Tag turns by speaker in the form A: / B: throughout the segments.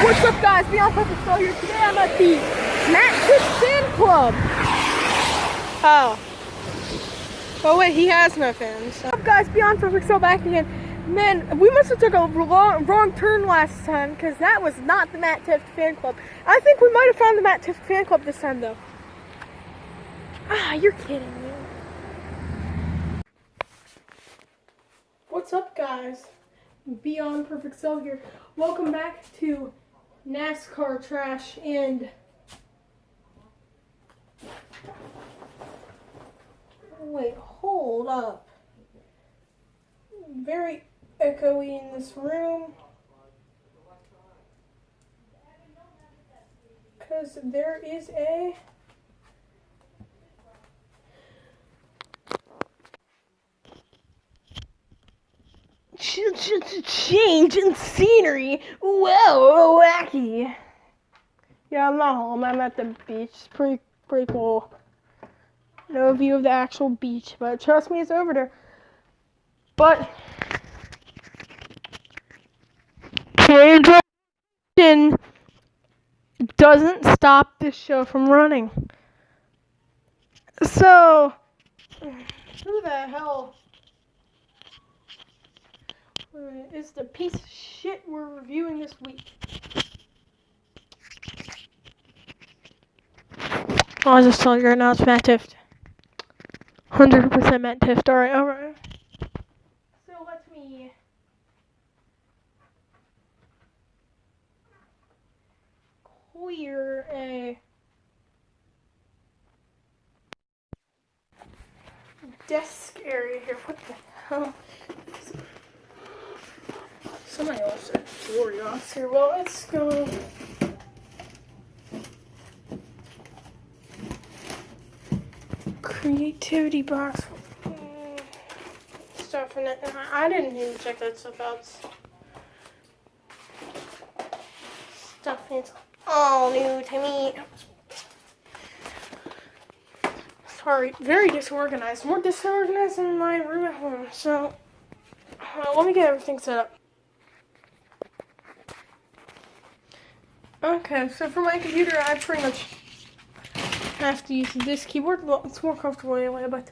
A: What's up, guys? Beyond Perfect Soul here. Today I'm at the Tifft Fan Club. Oh wait, he has no fans. What's up, guys? Beyond Perfect Soul back again. Man, we must have took a wrong turn last time because that was not the Tifft Fan Club. I think we might have found the Tifft Fan Club this time, though. You're kidding me. What's up, guys? Beyond Perfect Soul here. Welcome back to NASCAR Trash and wait, hold up. Very echoey in this room because there is a change in scenery. Whoa, wacky. Yeah, I'm not home. I'm at the beach. It's pretty cool. No view of the actual beach, but trust me, it's over there. But transition doesn't stop this show from running. So, who the hell is the piece of shit we're reviewing this week? I'll just tell you right now, it's Tifft. 100% Tifft. Alright. So let me clear a desk area here. What the hell? Somebody else said Oreos here. Well, let's go. Creativity box. Stuff in it. I didn't even check that stuff out. Stuff is all new to me. Sorry, very disorganized. More disorganized than my room at home. So, let me get everything set up. Okay, so for my computer, I pretty much have to use this keyboard. Well, it's more comfortable anyway, but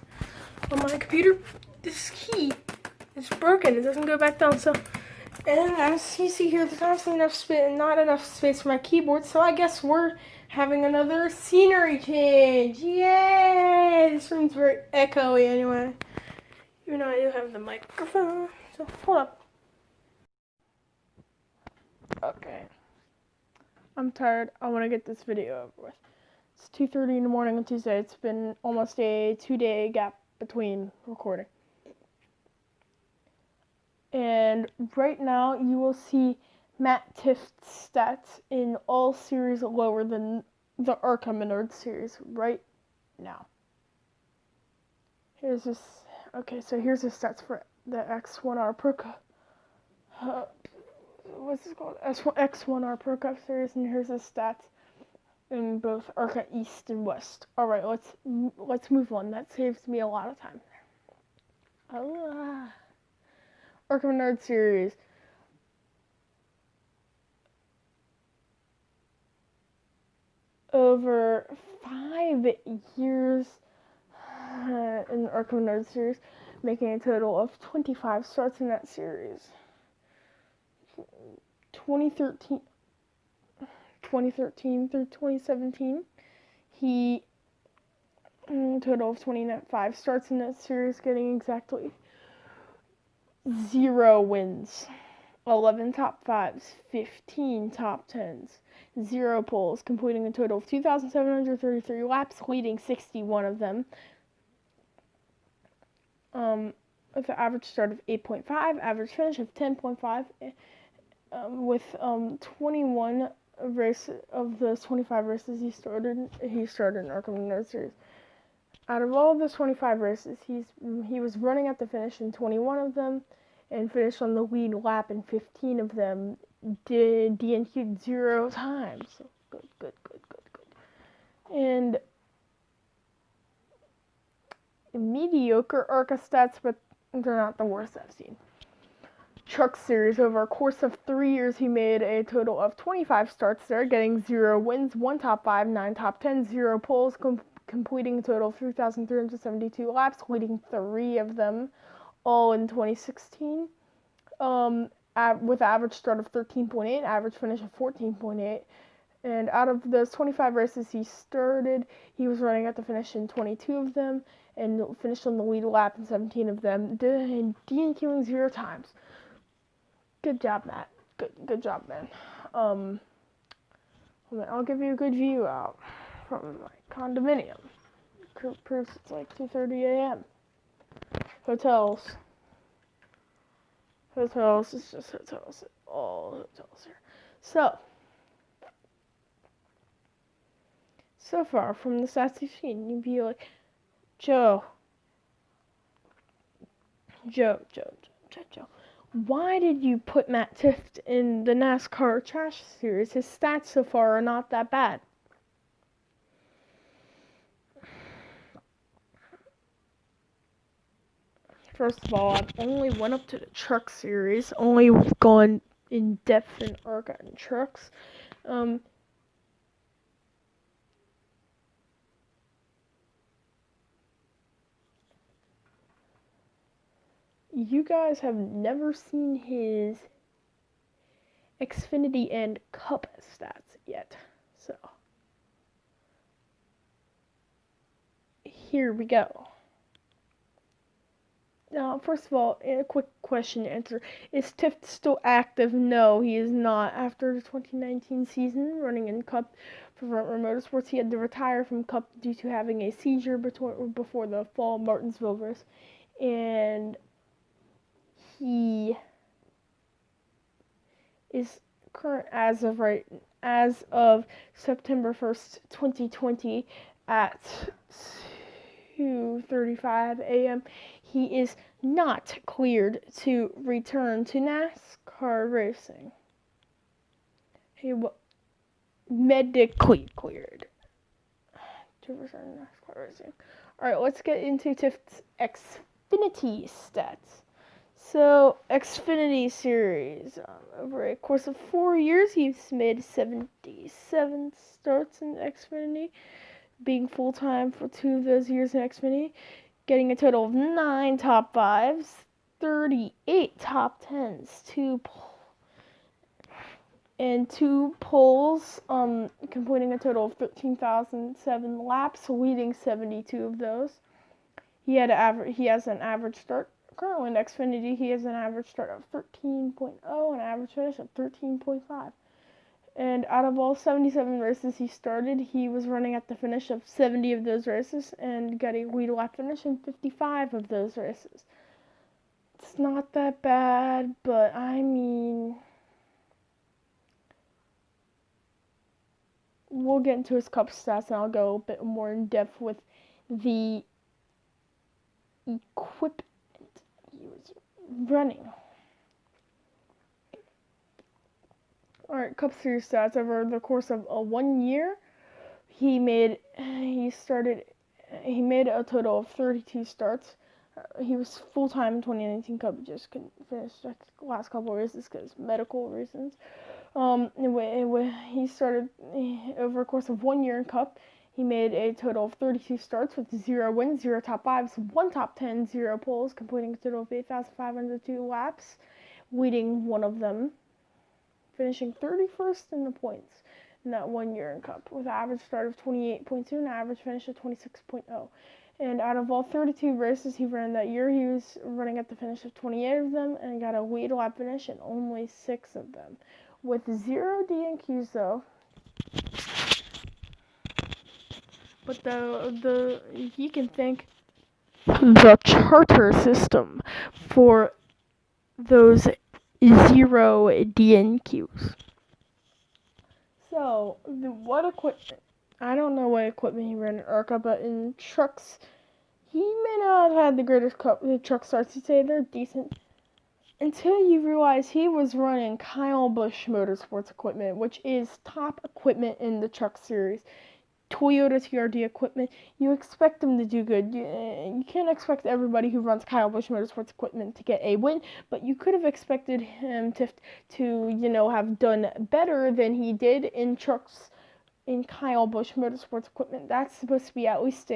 A: on my computer, this key is broken. It doesn't go back down. So, and as you see here, there's not enough space for my keyboard. So I guess we're having another scenery change. Yay! This room's very echoey anyway. Even though I do have the microphone. So hold up. Okay. I'm tired. I want to get this video over with. It's 2:30 in the morning on Tuesday. It's been almost a 2-day gap between recording. And right now you will see Tift's stats in all series lower than the Arkham Menard series right now. Here's this. Okay, so here's the stats for the X1R Pro Cup. What's this called? X1R Pro Cup series, and here's the stats in both Arca East and West. All right, let's move on. That saves me a lot of time. Arkham Nerd series. Over 5 years in the Arkham Nerd series, making a total of 25 starts in that series. 2013 through 2017, he total of 25 starts in that series, getting exactly 0 wins, 11 top 5s, 15 top 10s, 0 poles, completing a total of 2,733 laps, leading 61 of them, with an average start of 8.5, average finish of 10.5, with 21 races of those 25 races he started in Arkham Nerd Series. Out of all of those 25 races, he was running at the finish in 21 of them, and finished on the lead lap in 15 of them. Did DNQ'd 0 times. So good. And mediocre ARCA stats, but they're not the worst I've seen. Truck Series. Over a course of 3 years, he made a total of 25 starts there, getting 0 wins, 1 top 5, 9 top 10, 0 poles, completing a total of 3,372 laps, leading 3 of them, all in 2016. With average start of 13.8, average finish of 14.8. And out of those 25 races he started, he was running at the finish in 22 of them, and finished on the lead lap in 17 of them, and DNQing 0 times. Good job, Matt. Good job, man. I'll give you a good view out from my condominium. Proves it's like 2:30 a.m. Hotels. It's just hotels. All hotels here. So far from the stats you've seen, you'd be like, Joe, why did you put Matt Tifft in the NASCAR Trash Series? His stats so far are not that bad. First of all, I've only went up to the Truck Series, only gone in depth in ARCA and trucks. You guys have never seen his Xfinity and Cup stats yet, so here we go. Now, first of all, a quick question to answer. Is Tifft still active? No, he is not. After the 2019 season, running in Cup for Front Row Motorsports, he had to retire from Cup due to having a seizure before the fall Martinsville race. And he is current as of September 1st, 2020 at 2:35 a.m. He is not cleared to return to NASCAR racing. He medically cleared to return to NASCAR racing. Alright, let's get into Tift's Xfinity stats. So, Xfinity Series, over a course of 4 years, he's made 77 starts in Xfinity, being full-time for 2 of those years in Xfinity, getting a total of 9 top 5s, 38 top 10s, 2 poles, completing a total of 13,007 laps, leading 72 of those. He has an average start. Currently in Xfinity, he has an average start of 13.0 and an average finish of 13.5. And out of all 77 races he started, he was running at the finish of 70 of those races and got a lead lap finish in 55 of those races. It's not that bad, but I mean, we'll get into his Cup stats and I'll go a bit more in depth with the equipment he was running. Alright, Cup Series stats. Over the course of 1 year, he made a total of 32 starts. He was full-time in 2019 Cup, just couldn't finish the last couple of races because medical reasons. He started over a course of 1 year in Cup. He made a total of 32 starts with 0 wins, 0 top 5s, 1 top 10, 0 poles, completing a total of 8,502 laps, leading 1 of them, finishing 31st in the points in that 1 year in Cup, with an average start of 28.2 and an average finish of 26.0. And out of all 32 races he ran that year, he was running at the finish of 28 of them and got a lead lap finish in only 6 of them, with 0 DNQs though. But you can thank the charter system for those 0 DNQs. So, what equipment? I don't know what equipment he ran in ARCA, but in trucks, he may not have had the greatest truck starts. You'd say they're decent. Until you realize he was running Kyle Busch Motorsports equipment, which is top equipment in the Truck Series. Toyota TRD equipment, you expect them to do good. You can't expect everybody who runs Kyle Busch Motorsports equipment to get a win, but you could have expected him to have done better than he did in trucks in Kyle Busch Motorsports equipment. That's supposed to be at least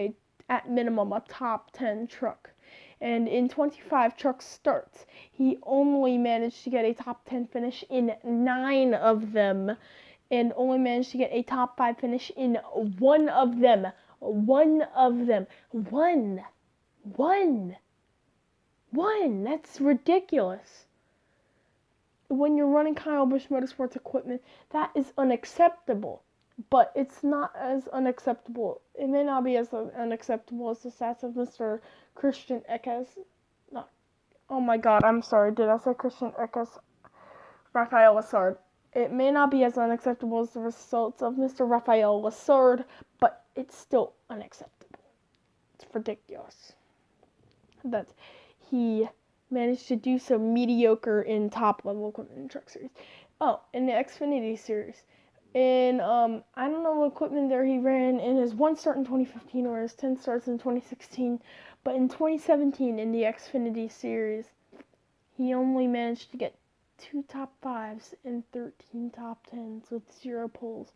A: at minimum a top 10 truck. And in 25 truck starts, he only managed to get a top 10 finish in 9 of them, and only managed to get a top 5 finish in 1 of them. One. That's ridiculous. When you're running Kyle Busch Motorsports equipment, that is unacceptable. But it's not as unacceptable. It may not be as unacceptable as the stats of Mr. Christian Eckes. No. Oh my god, I'm sorry. Did I say Christian Eckes? Raphael Lessard. It may not be as unacceptable as the results of Mr. Raphael Lessard, but it's still unacceptable. It's ridiculous that he managed to do so mediocre in top-level equipment in Truck Series. Oh, in the Xfinity Series. In, I don't know what equipment there he ran in his 1 start in 2015 or his 10 starts in 2016, but in 2017 in the Xfinity Series, he only managed to get 2 top 5s and 13 top 10s with 0 poles.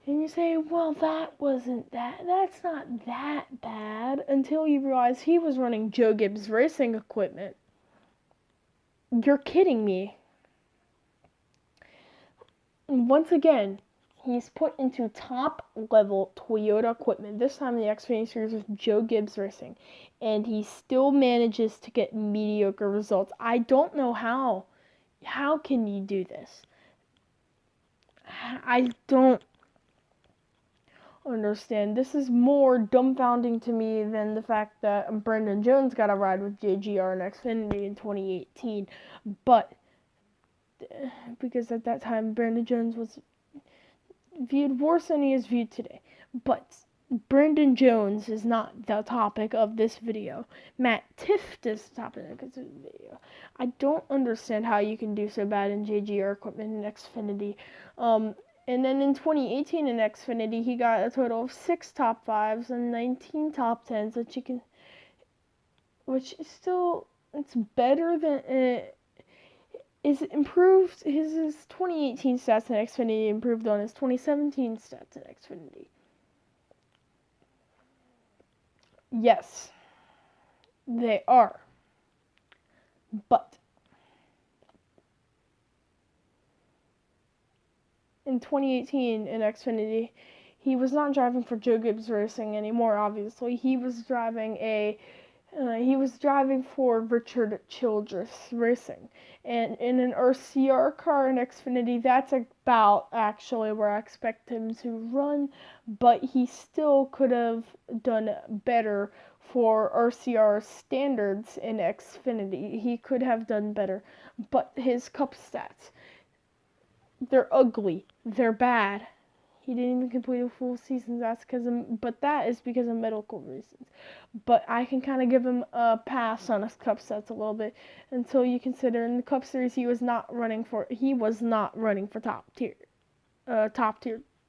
A: And you say, well, that's not that bad, until you realize he was running Joe Gibbs racing equipment. You're kidding me. Once again, he's put into top-level Toyota equipment, this time in the Xfinity Series with Joe Gibbs Racing, and he still manages to get mediocre results. I don't know how. How can you do this? I don't understand. This is more dumbfounding to me than the fact that Brandon Jones got a ride with JGR and Xfinity in 2018, but because at that time Brandon Jones was viewed worse than he is viewed today. But Brandon Jones is not the topic of this video. Matt Tifft is the topic of this video. I don't understand how you can do so bad in JGR equipment in Xfinity. And then in 2018 in Xfinity, he got a total of 6 top 5s and 19 top 10s, which is still, it's better than, is improved. His 2018 stats in Xfinity improved on his 2017 stats in Xfinity. Yes, they are. But in 2018 in Xfinity, he was not driving for Joe Gibbs Racing anymore, obviously. He was driving for Richard Childress Racing. And in an RCR car in Xfinity, that's about actually where I expect him to run, but he still could have done better for RCR standards in Xfinity. He could have done better, but his Cup stats, they're ugly. They're bad. He didn't even complete a full season. But that is because of medical reasons. But I can kind of give him a pass on his Cup stats a little bit until you consider in the Cup Series he was not running for top tier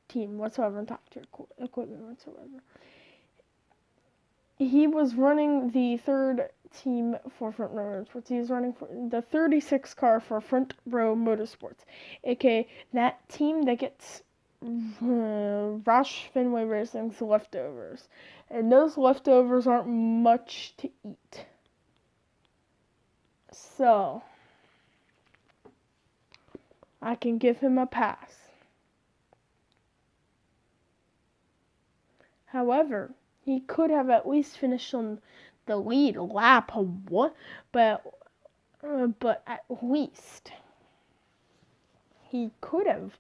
A: team whatsoever and top tier equipment whatsoever. He was running the third team for Front Row Motorsports. He was running for the 36 car for Front Row Motorsports, aka that team that gets Roush Fenway Racing's leftovers, and those leftovers aren't much to eat. So I can give him a pass. However, he could have at least finished on the lead lap, but at least he could have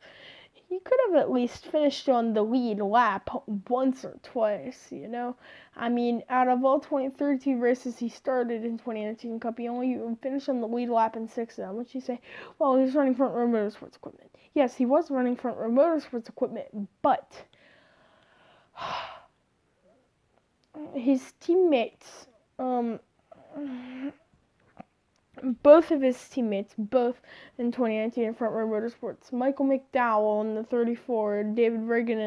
A: at least finished on the lead lap once or twice, you know? I mean, out of all 32 races he started in 2019 Cup, he only finished on the lead lap in 6 of them, which you say, well, he was running Front Row Motorsports equipment. Yes, he was running Front Row Motorsports equipment, but his teammates, both of his teammates, both in 2019 in Front Row Motorsports, Michael McDowell in the 34, and David Reagan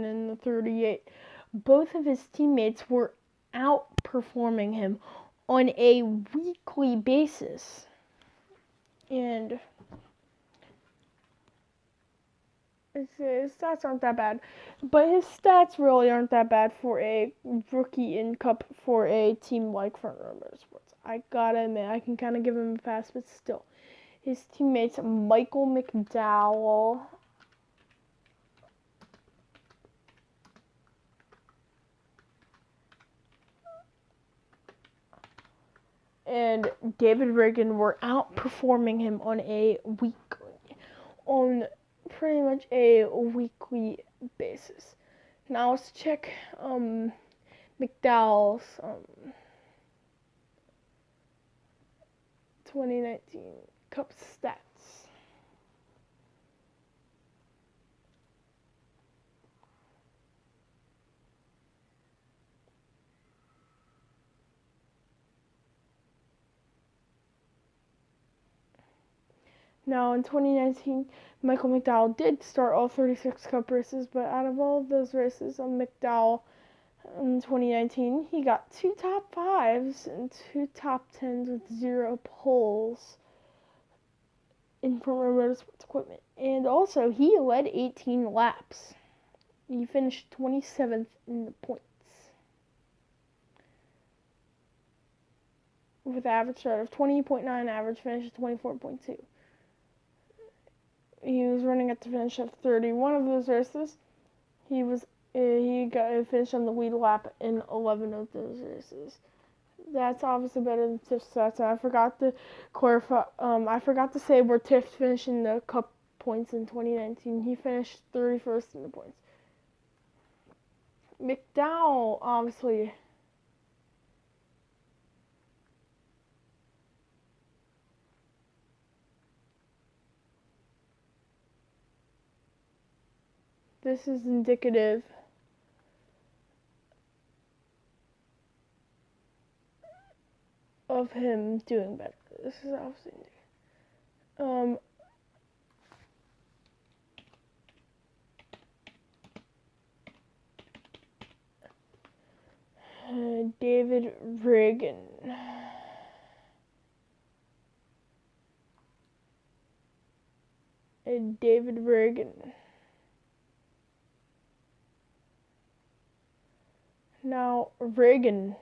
A: in the 38, both of his teammates were outperforming him on a weekly basis. And his stats aren't that bad, but his stats really aren't that bad for a rookie in Cup for a team like Front Row Motorsports. I gotta admit, I can kind of give him a pass, but still. His teammates, Michael McDowell, and David Reagan were outperforming him on pretty much a weekly basis. Now let's check McDowell's 2019 Cup stats. Now, in 2019, Michael McDowell did start all 36 Cup races, but out of all of those races, McDowell in 2019, he got 2 top 5s and 2 top 10s with 0 poles in Front Row Motorsports equipment. And also, he led 18 laps. He finished 27th in the points, with an average start of 20.9, average finish of 24.2. He was running at the finish of 31 of those races. He got a finish on the lead lap in 11 of those races. That's obviously better than Tift's stats. And I forgot to clarify. I forgot to say where Tifft finished in the Cup points in 2019. He finished 31st in the points. McDowell, obviously. This is indicative of him doing better. This is obviously David Reagan. David Reagan. Now, Reagan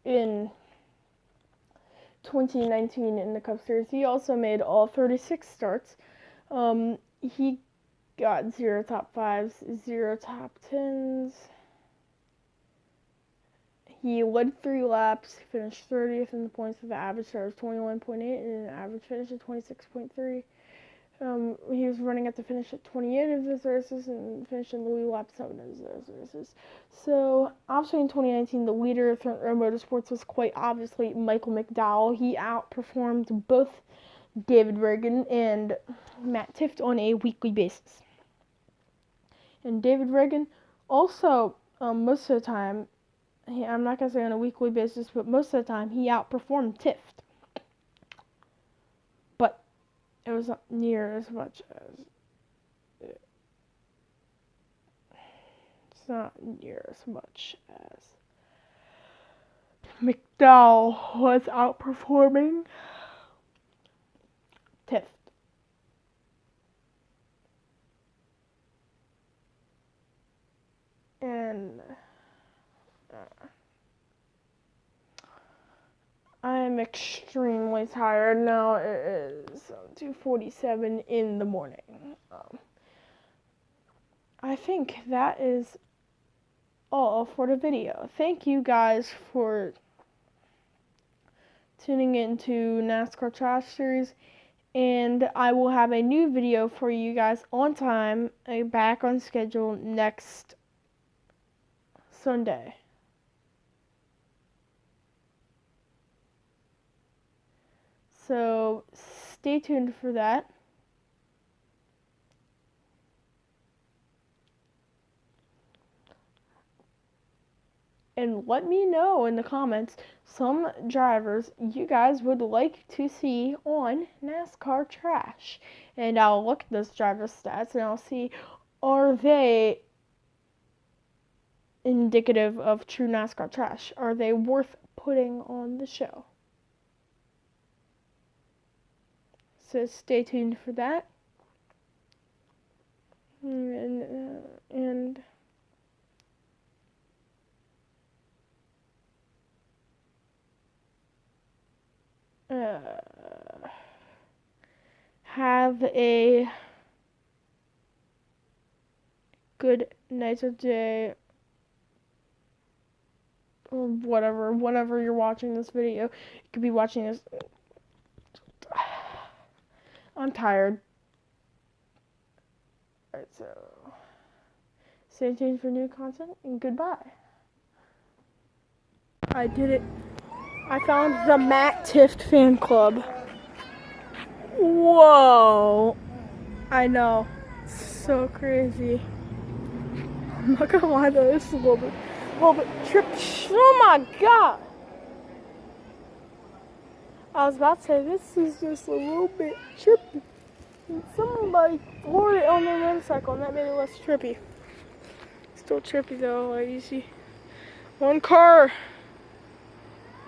A: in 2019 in the Cup Series, he also made all 36 starts. He got 0 top 5s, 0 top 10s. He led 3 laps, finished 30th in the points with an average start of 21.8 and an average finish of 26.3. He was running at the finish at 28 of those races and finished in the lead lap 7 of those races. So, obviously in 2019, the leader of Front Row Motorsports was quite obviously Michael McDowell. He outperformed both David Reagan and Matt Tifft on a weekly basis. And David Reagan also, most of the time, I'm not going to say on a weekly basis, but most of the time, he outperformed Tifft. But it was not near as much as... It's not near as much as McDowell was outperforming Tifft. And I am extremely tired now. It is 2:47 in the morning. I think that is all for the video. Thank you guys for tuning into NASCAR Trash Series, and I will have a new video for you guys on time, back on schedule next Sunday. So stay tuned for that. and let me know in the comments some drivers you guys would like to see on NASCAR Trash. And I'll look at those driver stats and I'll see, are they indicative of true NASCAR trash? Are they worth putting on the show? So stay tuned for that. And have a good night or day or whatever, whenever you're watching this video. You could be watching this. I'm tired. Alright, so stay tuned for new content and goodbye. I did it. I found the Matt Tifft fan club. Whoa. I know. So crazy. I'm not gonna lie though, this is a little bit trippy. Oh my god. I was about to say, this is just a little bit trippy. And somebody floored it on their motorcycle, and that made it less trippy. Still trippy though, like you see one car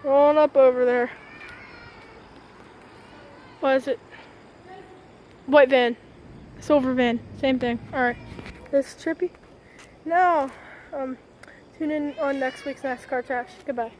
A: rolling up over there. What is it? White van. Silver van. Same thing. Alright. This trippy? No. Tune in on next week's NASCAR Trash. Goodbye.